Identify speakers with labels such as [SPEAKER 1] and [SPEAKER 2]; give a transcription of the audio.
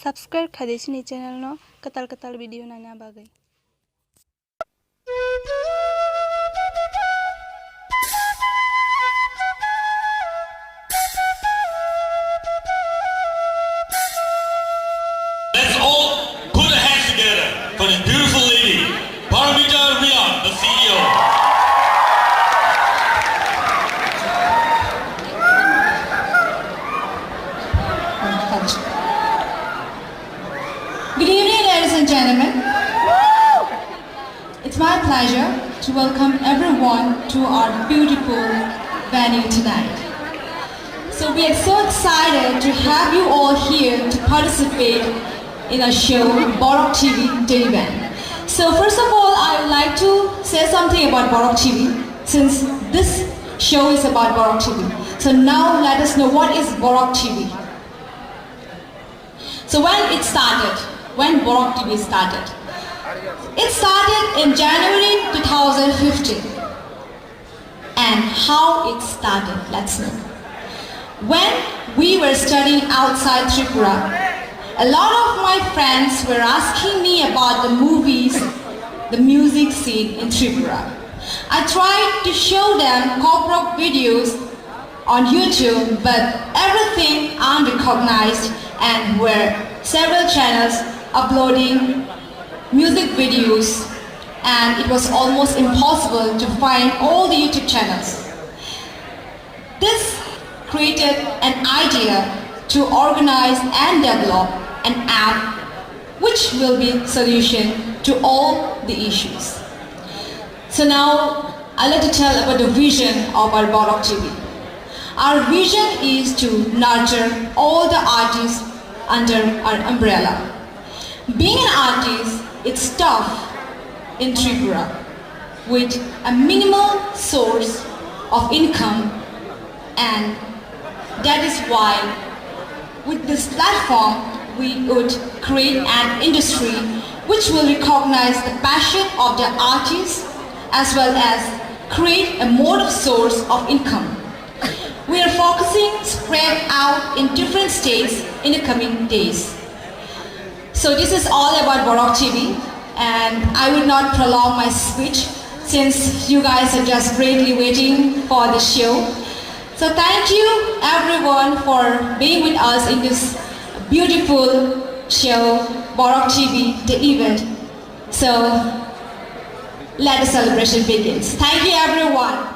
[SPEAKER 1] Subscribe khade sini channel no katal video nanya bagai.
[SPEAKER 2] Let's all put our hands together for this beautiful lady, Parmita, Reang, the CEO.
[SPEAKER 3] Good evening, ladies and gentlemen. It's my pleasure to welcome everyone to our beautiful venue tonight. So we are so excited to have you all here to participate in our show, Boroktv Day Event. So first of all, I would like to say something about Boroktv, since this show is about Boroktv. So now let us know what is Boroktv. So when Boroktv started? It started in January 2015. And how it started, let's know. When we were studying outside Tripura, a lot of my friends were asking me about the movies, the music scene in Tripura. I tried to show them Borok videos on YouTube, but everything unrecognized, and were several channels uploading music videos, and it was almost impossible to find all the YouTube channels. This created an idea to organize and develop an app which will be solution to all the issues. So now I'd like to tell about the vision of our Boroktv. Our vision is to nurture all the artists under our umbrella. Being an artist, it's tough in Tripura with a minimal source of income, and that is why with this platform we would create an industry which will recognize the passion of the artists as well as create a mode of source of income. We are focusing spread out in different states in the coming days. So this is all about Boroktv, and I will not prolong my speech since you guys are just greatly waiting for the show. So thank you everyone for being with us in this beautiful show, Boroktv, the event. So let the celebration begin. Thank you everyone.